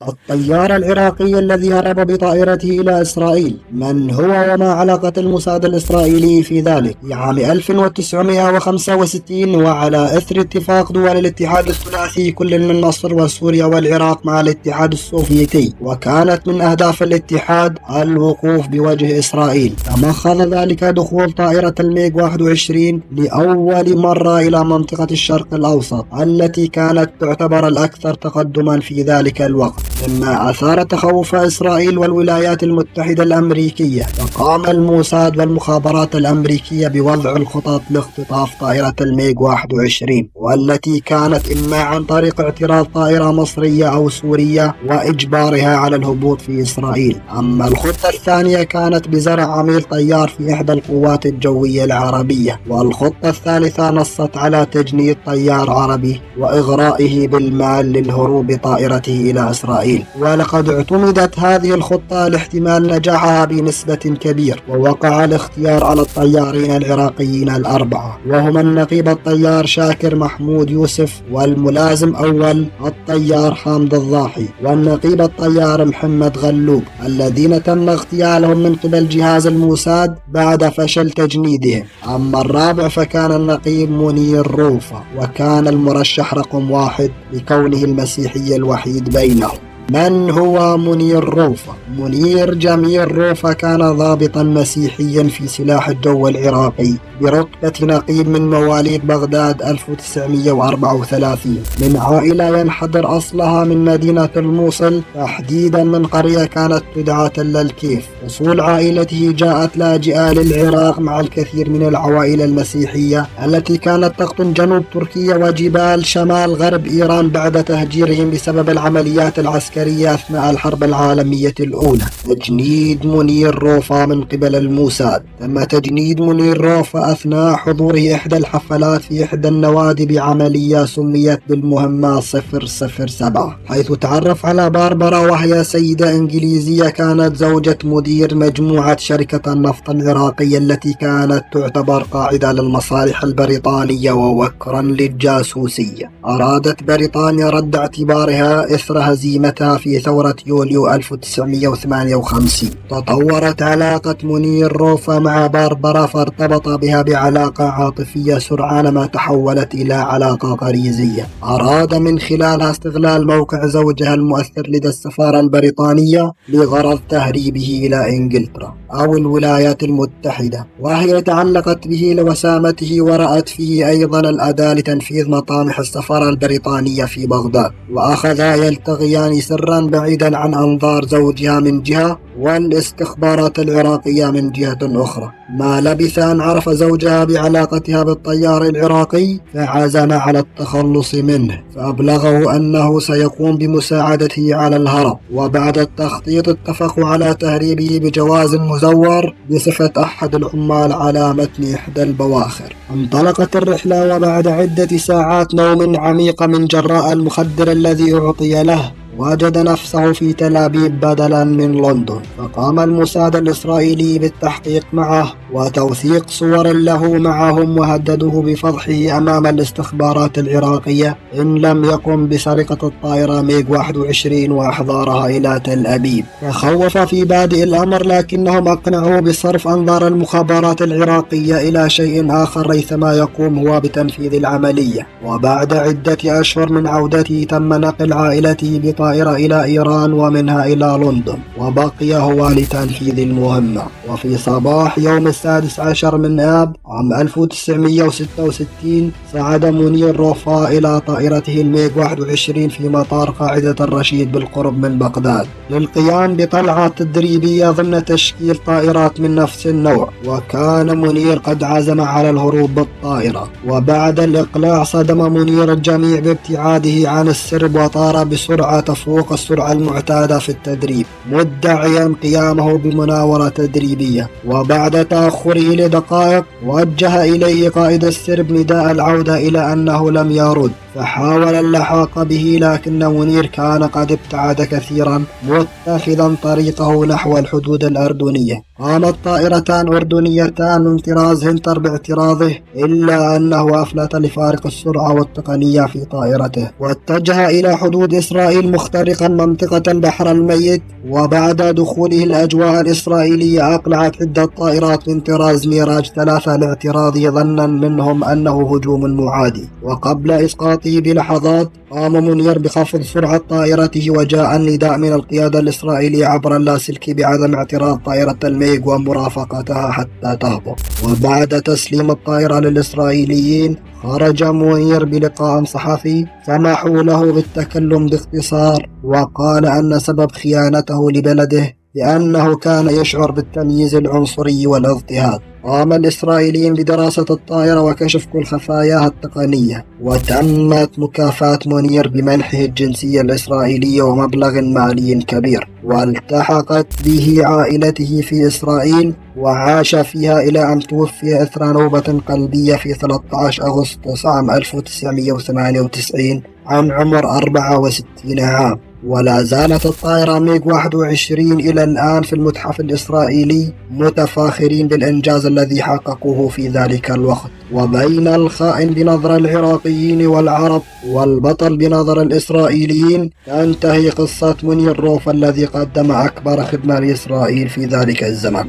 الطيار العراقي الذي هرب بطائرته إلى إسرائيل، من هو وما علاقة الموساد الإسرائيلي في ذلك؟ في عام 1965 وعلى إثر اتفاق دول الاتحاد الثلاثي كل من مصر وسوريا والعراق مع الاتحاد السوفيتي، وكانت من أهداف الاتحاد الوقوف بوجه إسرائيل. تمخض ذلك دخول طائرة الميغ 21 لأول مرة إلى منطقة الشرق الأوسط التي كانت تعتبر الأكثر تقدما في ذلك الوقت، مما أثار تخوف إسرائيل والولايات المتحدة الأمريكية. فقام الموساد والمخابرات الأمريكية بوضع الخطط لاختطاف طائرة الميغ 21، والتي كانت إما عن طريق اعتراض طائرة مصرية أو سورية وإجبارها على الهبوط في إسرائيل. أما الخطة الثانية كانت بزرع عميل طيار في إحدى القوات الجوية العربية، والخطة الثالثة نصت على تجنيد طيار عربي وإغرائه بالمال للهروب بطائرته إلى إسرائيل. ولقد اعتمدت هذه الخطة لاحتمال نجاحها بنسبة كبيرة، ووقع الاختيار على الطيارين العراقيين الأربعة، وهما النقيب الطيار شاكر محمود يوسف، والملازم أول الطيار حامد الضاحي، والنقيب الطيار محمد غلوب، الذين تم اغتيالهم من قبل جهاز الموساد بعد فشل تجنيدهم. أما الرابع فكان النقيب منير روفة، وكان المرشح رقم 1 لكونه المسيحي الوحيد بينهم. من هو منير روفة؟ منير جميل روفة كان ضابطا مسيحيا في سلاح الجو العراقي برتبة نقيب من مواليد بغداد 1934، من عائلة ينحدر أصلها من مدينة الموصل، تحديدا من قرية كانت تدعى تل الكيف. وصول عائلته جاءت لاجئة للعراق مع الكثير من العوائل المسيحية التي كانت تقطن جنوب تركيا وجبال شمال غرب إيران بعد تهجيرهم بسبب العمليات العسكرية أثناء الحرب العالمية الأولى. تجنيد منير روفة من قبل الموساد. تم تجنيد منير روفة أثناء حضوره إحدى الحفلات في إحدى النوادي بعملية سميت بالمهمة 007، حيث تعرف على باربرا، وهي سيدة إنجليزية كانت زوجة مدير مجموعة شركة النفط العراقية التي كانت تعتبر قاعدة للمصالح البريطانية ووكرا للجاسوسية. أرادت بريطانيا رد اعتبارها إثر هزيمتها في ثورة يوليو 1958. تطورت علاقة منير روفة مع باربرا، فارتبط بها بعلاقة عاطفية سرعان ما تحولت إلى علاقة غريزية. أراد من خلالها استغلال موقع زوجها المؤثر لدى السفارة البريطانية لغرض تهريبه إلى إنجلترا أو الولايات المتحدة، وهي تعلقت به لوسامته ورأت فيه أيضا الأداة لتنفيذ مطامح السفارة البريطانية في بغداد، وأخذا يلتقيان سرا بعيدا عن أنظار زوجها من جهة والاستخبارات العراقية من جهة أخرى. ما لبث أن عرف زوجها بعلاقتها بالطيار العراقي فعزم على التخلص منه، فأبلغه أنه سيقوم بمساعدته على الهرب، وبعد التخطيط اتفقوا على تهريبه بجواز مزور بصفة أحد العمال على متن إحدى البواخر. انطلقت الرحلة، وبعد عدة ساعات نوم عميق من جراء المخدر الذي أعطي له وجد نفسه في تل أبيب بدلا من لندن. فقام الموساد الإسرائيلي بالتحقيق معه وتوثيق صور له معهم، وهددوه بفضحه أمام الاستخبارات العراقية إن لم يقم بسرقة الطائرة ميغ 21 وإحضارها إلى تل أبيب. فخوف في بادئ الأمر، لكنهم أقنعوه بصرف أنظار المخابرات العراقية إلى شيء آخر ريثما يقوم هو بتنفيذ العملية. وبعد عدة أشهر من عودته تم نقل عائلته بطائرة إلى إيران ومنها إلى لندن، وبقي هو لتنفيذ المهمة. وفي صباح يوم 16 من آب عام 1966 صعد منير روفة إلى طائرته الميغ 21 في مطار قاعدة الرشيد بالقرب من بغداد للقيام بطلعة تدريبية ضمن تشكيل طائرات من نفس النوع. وكان منير قد عزم على الهروب بالطائرة، وبعد الإقلاع صدم منير الجميع بابتعاده عن السرب وطار بسرعة تفوق السرعة المعتادة في التدريب، مدعيا قيامه بمناورة تدريبية. وبعد تأخره لدقائق وجه إليه قائد السرب نداء العودة إلى أنه لم يرد، فحاول اللحاق به، لكن منير كان قد ابتعد كثيرا متخذا طريقه نحو الحدود الأردنية. قامت طائرتان أردنيتان من طراز هنتر باعتراضه، إلا أنه أفلت لفارق السرعة والتقنية في طائرته، واتجه إلى حدود إسرائيل مخترقا منطقة البحر الميت. وبعد دخوله الأجواء الإسرائيلية أقلعت عدة طائرات من طراز ميراج 3 لاعتراضه، ظنا منهم أنه هجوم معادي. وقبل إسقاطه بلحظات قام منير بخفض سرعة طائرته، وجاء النداء من القيادة الإسرائيلية عبر اللاسلكي بعدم اعتراض طائرة الميغ ومرافقتها حتى تهبط. وبعد تسليم الطائرة للإسرائيليين خرج منير بلقاء صحفي سمحوا له بالتكلم باختصار، وقال أن سبب خيانته لبلده لأنه كان يشعر بالتمييز العنصري والاضطهاد. قام الإسرائيليين بدراسة الطائرة وكشف كل خفاياها التقنية، وتمت مكافأة منير بمنحه الجنسية الإسرائيلية ومبلغ مالي كبير. والتحقت به عائلته في إسرائيل، وعاش فيها إلى أن توفي إثر نوبة قلبية في 13 أغسطس عام 1998 عن عمر 64 عام. ولا زالت الطائرة ميغ 21 إلى الآن في المتحف الإسرائيلي، متفاخرين بالإنجاز الذي حققوه في ذلك الوقت. وبين الخائن بنظر العراقيين والعرب والبطل بنظر الإسرائيليين تنتهي قصة منير روف الذي قدم أكبر خدمة لإسرائيل في ذلك الزمن.